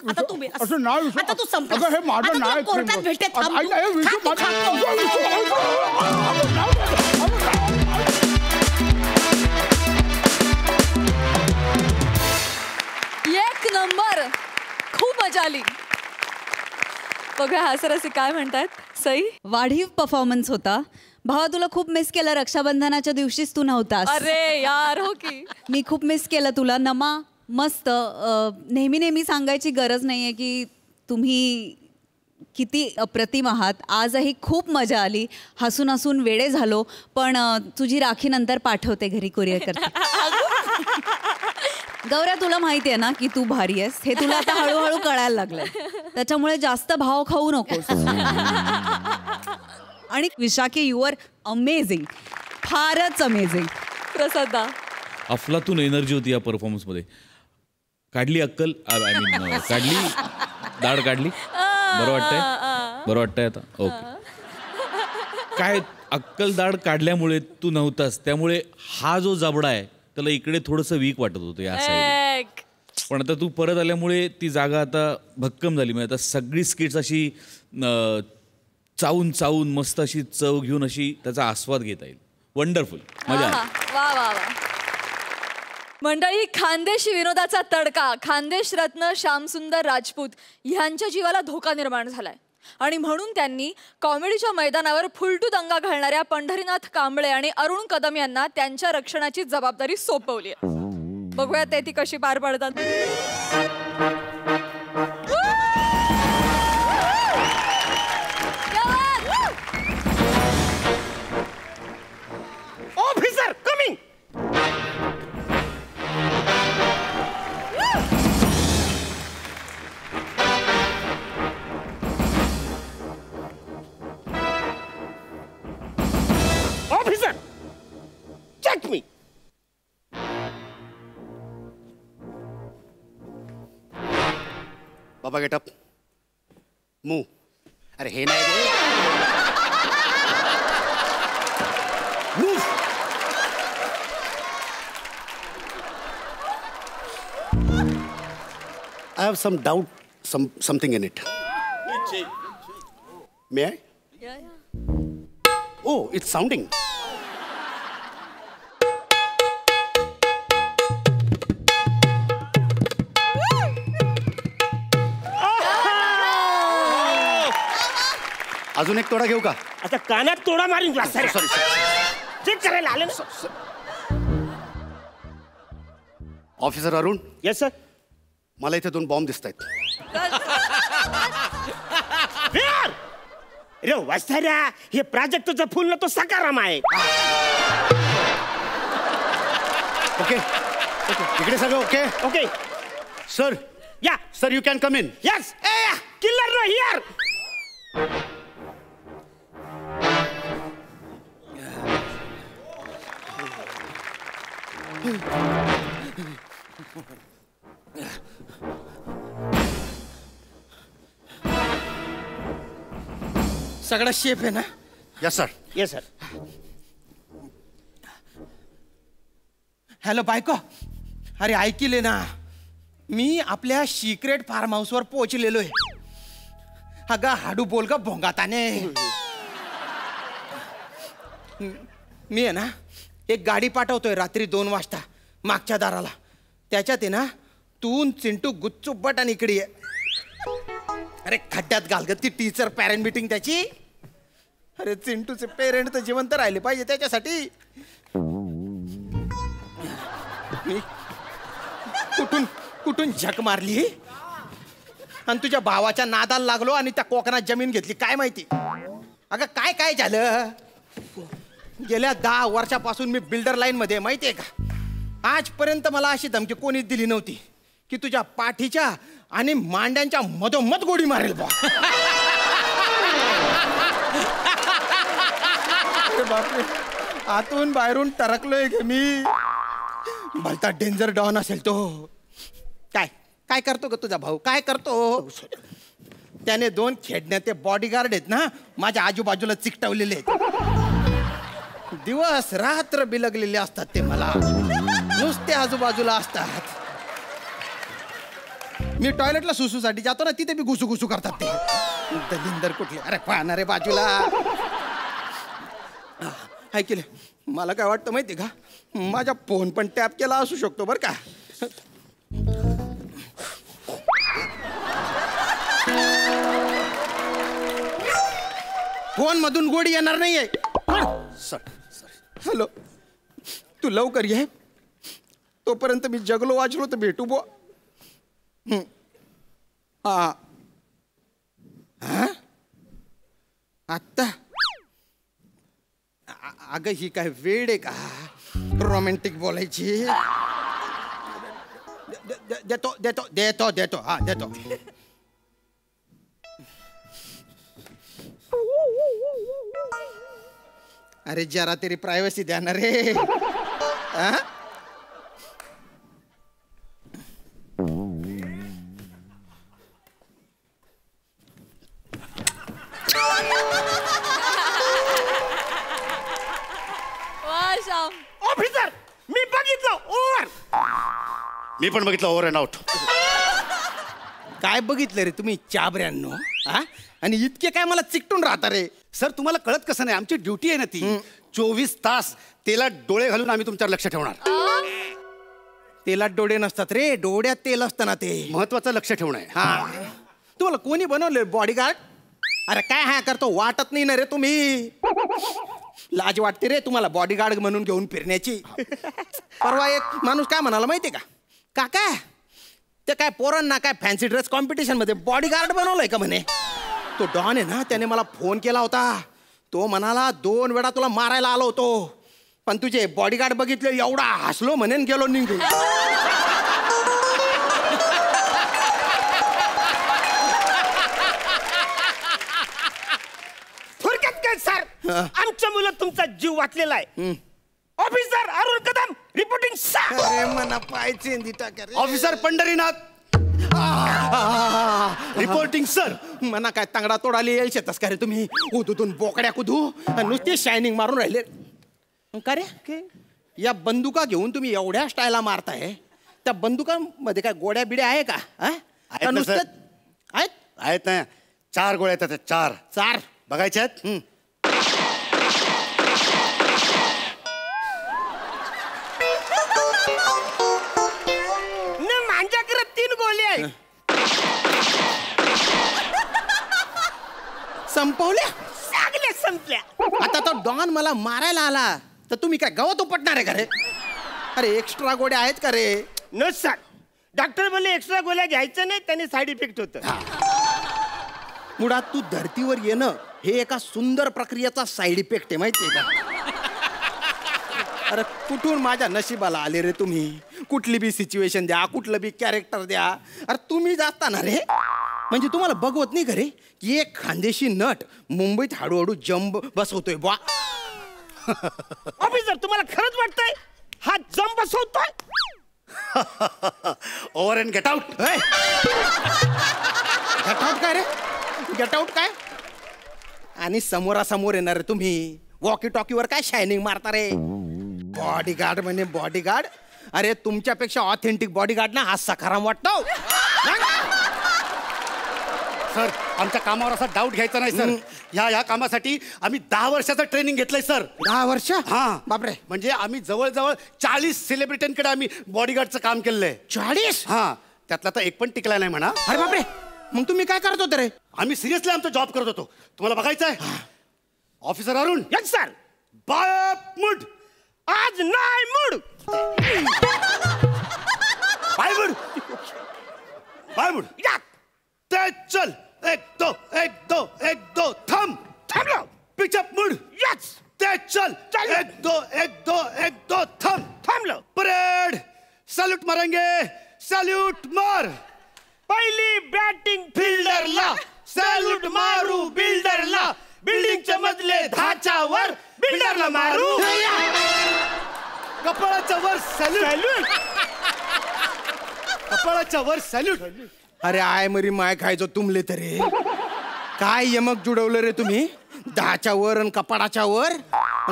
आता तू असं नाही. आता तू संपला. हे माझं नाही. कोर्टात भेटते एक नंबर. खूप मजा आली. बघा हासरसी काय म्हणतात. सई वाढीव परफॉर्मन्स होता. भावा तुला खूप मिस केलं. रक्षाबंधनाच्या दिवशीच तू नव्हतास. अरे यार हो की. मी खूप मिस केलं तुला. नमा मस्त. नेहमी सांगायची गरज नाहीये की तुम्ही किती अप्रतिम आहात. आजही खूप मजा आली. हसून वेडे झालो. पण तुझी राखी नंतर पाठवते घरी कुरिअर करते. गौऱ्या तुला माहिती आहे ना की तू भारी आहेस. हे तुला आता हळूहळू कळायला लागलंय. त्याच्यामुळे जास्त भाव खाऊ नकोस. आणि विशाखी यू आर अमेझिंग. फारच अमेझिंग. प्रसादा अफलातून एनर्जी होती या परफॉर्मन्समध्ये. काढली अक्कल आय मीन काढली दाढ काढली. बरं वाटतंय आता. ओके काय अक्कल दाढ काढल्यामुळे तू नव्हतास त्यामुळे हा जो जबडा आहे त्याला इकडे थोडंसं वीक वाटत होतं या साईड. पण आता तू परत आल्यामुळे ती जागा आता भक्कम झाली. म्हणजे आता सगळी स्किट्स अशी चावून मस्त अशी चव घेऊन अशी त्याचा आस्वाद घेता येईल. वंडरफुल मजा आली. वा वा वा. मंडळी खानदेशी विनोदाचा तडका खानदेश रत्न श्यामसुंदर राजपूत ह्यांच्या जीवाला धोका निर्माण झालाय आणि म्हणून त्यांनी कॉमेडीच्या मैदानावर फुलटू दंगा घालणाऱ्या पंढरीनाथ कांबळे आणि अरुण कदम यांना त्यांच्या रक्षणाची जबाबदारी सोपवली आहे. बघूया ते ती कशी पार पडतात. Officer coming. Officer check me. बाबा गेटअप मूव. अरे हे नाही रे. Move. have some doubt, something in it. May I? Oh, it's sounding. अजून एक तोडा घेऊ का? आता कानात तोडा मारीन सॉरी चेक करायला आले ना. ऑफिसर अरुण. Yes sir. मला इथे 2 बॉम्ब दिसत आहेत. रे वाचताऱ्या, हे प्राजक्तचं फुल ना तो सकाराम आहे. ओके इकडे सगळं okay. Okay sir. Yeah sir you can come in. Yes. Killer no here. सगळा शेप आहे ना? Yes sir. Yes sir. Hello बायको, अरे ऐकिले ना, मी आपल्या सिक्रेट फार्म हाऊसवर पोहोचलेलो आहे. अगं हाडू बोल ग भोंगाताने. मी आहे ना एक गाडी पाठवतोय रात्री 2 वाजता मागच्या दाराला. त्याच्यात आहे ना तू चिंटू गुच्चूपट आणि इकडे ये. अरे खड्ड्यात घाल ग ती टीचर पॅरेंट मीटिंग त्याची. अरे चिंटूचे पेरेंट तर जिवंत राहिले पाहिजे त्याच्यासाठी. मी कुठून झक मारली आणि तुझ्या भावाच्या नादाला लागलो आणि त्या कोकणात जमीन घेतली. काय माहिती अगं काय झालं. गेल्या 10 वर्षापासून मी बिल्डर लाईन मध्ये माहितीये का. आजपर्यंत मला अशी धमकी कोणीच दिली नव्हती की तुझ्या पाठीच्या आणि मांड्यांच्या मधोमध गोडी मारेल बा. बापरे, आतून बाहेरून टरकलोय गे मी. भलता डेंजर डॉन असेल तो. काय करतो ग तुझा भाऊ, काय करतो. त्याने 2 खेळण्याचे बॉडीगार्ड आहेत ना माझ्या आजूबाजूला चिकटवलेले. दिवस रात्र बिलगलेले असतात ते मला. नुसते आजूबाजूला असतात. मी टॉयलेटला सुसूसाठी जातो ना तिथे बी घुसू करतात ते दलिंदर कुठले. अरे पाहणारे बाजूला. ऐकले मला काय वाटतं माहिती का, माझा फोन पण टॅप केला असू शकतो बरं का. फोन मधून गोडी येणार नाहीये. हॅलो, तू लवकर ये, तोपर्यंत मी जगलो वाचलो तर भेटू बो. हा आत्ता. अगं ही काय वेळ आहे का रोमॅन्टिक बोलायची. देतो देतो देतो देतो हा देतो. अरे जरा तेरी प्रायव्हसी द्या ना रे. ऑफिसर मी बघितलं ओव्हर. मी पण बघितलं ओव्हर अँड आउट. काय बघितलं रे तुम्ही चाबऱ्यांनो. आणि इतके काय मला चिकटून राहता रे. सर तुम्हाला कळत कसं नाही, आमची ड्युटी आहे ना ती. 24 तास तेलात डोळे घालून आम्ही तुमच्यावर लक्ष ठेवणार. तेलात डोळे नसतात रे, डोळ्यात तेल असतं ना ते. महत्वाचं लक्ष ठेवणं आहे. हा तुम्हाला कोणी बनवले बॉडीगार्ड. अरे काय हा करतो वाटत नाही ना रे तुम्ही. लाज वाटते रे तुम्हाला बॉडीगार्ड म्हणून घेऊन फिरण्याची. परवा एक माणूस काय म्हणाला माहितीये का, काका ते काय पोरांना काय फॅन्सी ड्रेस कॉम्पिटिशन मध्ये बॉडीगार्ड बनवलंय का म्हणे. तो डॉन आहे ना त्याने मला फोन केला होता. तो म्हणाला 2 वेळा तुला मारायला आलो होतो पण तुझे बॉडीगार्ड बघितले एवढा हसलो म्हणेन गेलो निघून. थोडक्यात काय सर, आमच्या मुलं तुमचा जीव वाचलेला आहे. Officer Arun Kadam reporting. अरे मना पायचे ऑफिसर पंढरीनाथ रिपोर्टिंग सर. मना काय तांगडा तोडाली येईल शेतस का रे तुम्ही. उदूतून बोकड्या कुदू नुसती शायनिंग मारून राहिले का रे. या बंदुका घेऊन तुम्ही एवढ्या स्टायला मारताय. त्या बंदुकांमध्ये काय गोड्या बिड्या आहे का. आहेत ना, नुसतं सर. आहेत आहेत ना 4 गोळ्या आहेत त्याच्यात, 4 4 बघायच्या आहेत. न माझ्याकडे 3 गोळ्या आहेत. संपवल्या सगळ्या संपल्या. आता तो डॉन मला मारायला आला तर तुम्ही काय गवत उपटणार आहे का रे? अरे एक्स्ट्रा गोळ्या आहेत का रे? नो सर, डॉक्टर बोलले एक्स्ट्रा गोळ्या घ्यायचं नाही, त्याने साईड इफेक्ट होतं. मुळात तू धर्तीवर येणं हे एका सुंदर प्रक्रियेचा साईड इफेक्ट आहे माहितीये का? अरे कुठून माझ्या नशिबाला आले रे तुम्ही? कुठली बी सिच्युएशन द्या, कुठलं बी कॅरेक्टर द्या, अरे तुम्ही जाता ना रे. म्हणजे तुम्हाला बघवत नाही खरे की एक खानदेशी नट मुंबईत हळूहळू जंब बसवतोय बा. ऑफिसर, तुम्हाला खरंच वाटतंय हा जम बसवतोय? Over and get out. Get out काय रे? गेट आउट काय? आणि समोरासमोर येणार रे तुम्ही. वॉकी टॉकीवर काय शायनिंग मारता रे? बॉडीगार्ड म्हणजे बॉडीगार्ड. अरे तुमच्यापेक्षा ऑथेंटिक बॉडीगार्ड ना हा सखाराम वाटतो. सर आमच्या कामावर असा डाऊट घ्यायचा नाही सर. या कामासाठी आम्ही 10 वर्षाचं ट्रेनिंग घेतलंय सर. 10 वर्ष? हा बापरे. म्हणजे आम्ही जवळजवळ 40 सेलिब्रिटींकडे आम्ही बॉडीगार्डचं काम केलंय. 40? हा, त्यातला तर एक पण टिकला नाही म्हणा. अरे बापरे, मग तुम्ही काय करत होते रे? आम्ही सिरियसली आमचा जॉब करत होतो. तुम्हाला बघायचं आहे? ऑफिसर अरुण. Yes sir. बाप मूड. आज नाही mood. Bye mood. Bye mood. या. ते चल. 1 2 1 2 1 2 थांब. थांबलो. पिचअप मूड. यस. ते चल. 1 2 1 2 1 2 थांब. थांबलो. परेड. सॅल्यूट मारेंगे. सॅल्यूट मार. पहिली बॅटिंग फिल्डरला सॅल्यूट मारू. बिल्डरला बिल्डिंगच्या मधले धाच्यावर बिल्डरला मारू. कपाळाच्या वर सॅल्यूट. कपाळाच्या वर सॅल्यूट. अरे आय मरी माय खायचो तुमले तरी. काय यमक जुडवलं रे तुम्ही? 10च्या वर आणि कपाडाच्या वर.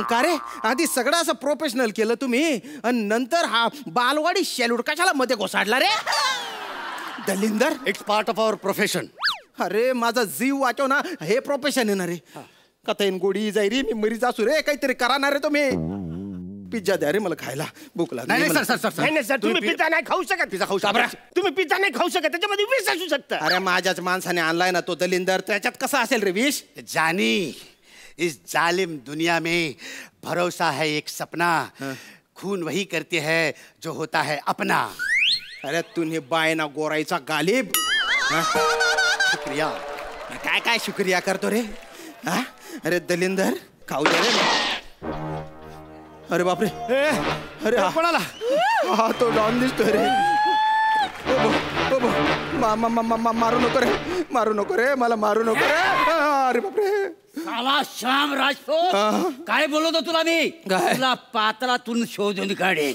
का रे आधी सगळं असं प्रोफेशनल केलं तुम्ही आणि नंतर हा बालवाडी सॅल्यूट कशाला मध्ये घोसाडला रे? दलिंदर, it's part of our profession. अरे माझा जीव वाचव ना, हे प्रोफेशन आहे ना रे. कथा येईन गोडी जाई रे, मी मरीच असू रे. काहीतरी करा ना रे तुम्ही. पिझ्झा द्या रे मला खायला, भूक लागली. नाही सर सर सर नाही सर, तुम्ही पिझ्झा नाही खाऊ शकत. पिझ्झा खाऊ शकता. तुम्ही पिझ्झा नाही खाऊ शकत, त्याच्यामध्ये विष असू शकतं. अरे माझ्याच माणसाने आणलाय ना तो दलिंदर, त्याच्यात कसा असेल रे विष? जानी, इस जालिम दुनिया में भरोसा है एक सपना. खून वही करती है जो होता है अपना. अरे तूने बायना गोराईचा गालिब. शुक्रिया. काय काय शुक्रिया करतो रे? हा? अरे दलिंदर खाऊ दे रे. अरे बापरे, अरे कोणाला? हा तो डॉन दिसतोय रे. मारू नको रे, मारू नको रे, मला मारू नको रे. अरे बापरे. साला श्याम राजपूत, काय बोलतो तुला मी? तुला पात्रातून शोधून काढे.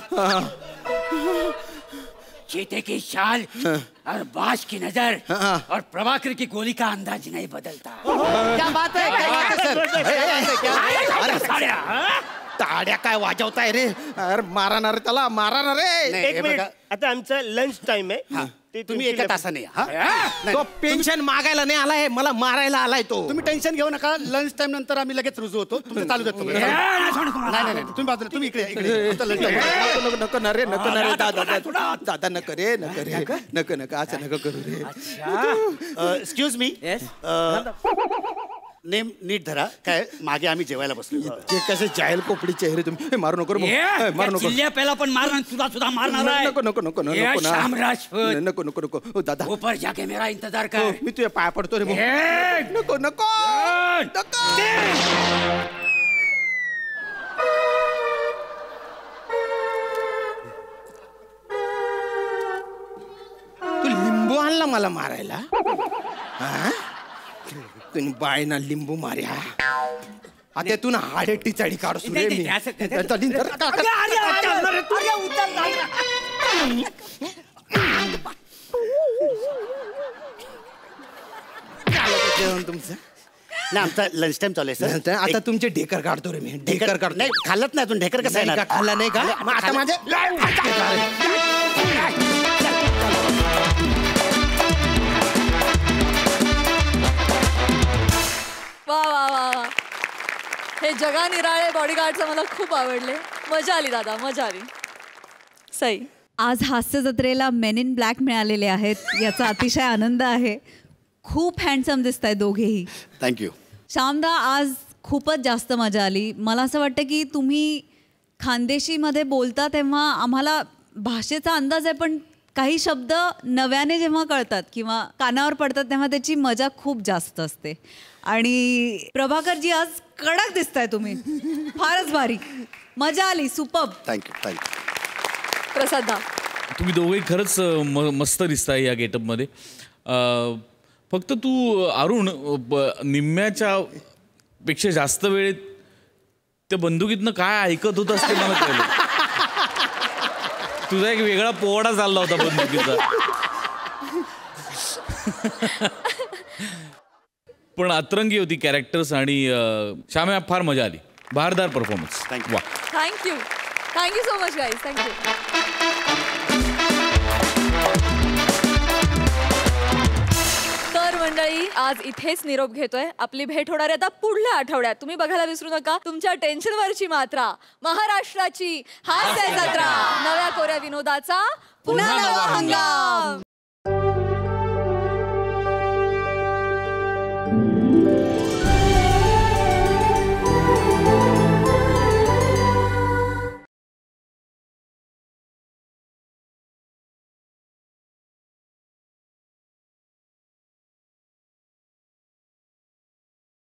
चीते की चाल और बाज की नजर और प्रभाकर की गोली का अंदाज नहीं बदलता. क्या बात है, क्या बात है सर? अरे टाड्या काय वाजवताय रे? अरे मारा ना रे त्याला, मारा ना रे. एक मिनिट, आता आमचं लंच टाइम आहे. तुम्ही एका तासाने या. तो पेन्शन मागायला नाही आलाय, मला मारायला आलाय तो. तुम्ही टेन्शन घेऊ नका. लंच टाइम नंतर आम्ही लगेच रुजू होतो. तुमचं चालू देतो. नाही तुम्ही बाजूला, तुम्ही इकडे इकडे. नको ना रे, नको ना रे दादा, दादा नको रे, नको रे, नको नको असं नको करू रे. Excuse me. नेम नीट धरा. काय मागे आम्ही जेवायला बसलो. ते कसे जायल कोपडी चेहरे तुम्ही. मारू नको रे, मारू नको. चिल्ल्या पहिला पण मारणार, तुला सुद्धा मारणार आहे. नको नको नको नको ना, श्याम राजपूत, नको नको नको. ओ दादा, ऊपर जाके मेरा इंतजार कर. मी तुझ्या पाया पडतो रे. नको नको नको. तू लिंबू आणला मला मारायला? तुम्ही बायना लिंबू मार्या. आता तू ना हाडे टिचाडी काढू रे मी. जेवण तुमचं नाही, आमचा लंच टाइम चालू आहे सर. आता तुमचे ढेकर काढतो रे मी. ढेकर काढतो. नाही खाल्लत नाही अजून. ढेकर कसं नाही येणार? का? खाल्ला नाही का? आता माझे हे जगानिराळे बॉडीगार्डचं मला खूप आवडले. मजा आली दादा, मजा आली. सई, आज हास्य जत्रेला मेन इन ब्लॅक मिळालेले आहेत, याचा अतिशय आनंद आहे. खूप हँडसम दिसत आहे दोघेही. थँक्यू. श्यामदा, आज खूपच जास्त मजा आली. मला असं वाटतं की तुम्ही खानदेशीमध्ये बोलता तेव्हा आम्हाला भाषेचा अंदाज आहे, पण काही शब्द नव्याने जेव्हा कळतात किंवा कानावर पडतात तेव्हा त्याची मजा खूप जास्त असते. आणि प्रभाकरजी, आज कडक दिसताय तुम्ही, फारच भारी, मजा आली, सुपर्ब. थँक्यू. प्रसादा, तुम्ही दोघे खरंच मस्त दिसताय या गेटअपमध्ये. फक्त तू अरुण निम्म्याच्या पेक्षा जास्त वेळ त्या बंदुकीतनं काय ऐकत होतास ते मला कळलं. तुझा एक वेगळा पोवाडा चालला होता बंदुकीचा. पण अतरंगी होती कॅरेक्टर्स आणि श्याम्या, फार मजा आली. बहारदार परफॉर्मन्स. वा, thank you. Thank you so much guys. Thank you. तर मंडळी, आज इथेच निरोप घेतोय. आपली भेट होणार आहे आता पुढल्या आठवड्यात. तुम्ही बघायला विसरू नका तुमच्या टेन्शनवरची मात्रा, महाराष्ट्राची हास्य जत्रा, नव्या कोऱ्या विनोदाचा पुन्हा नवा हंगाम.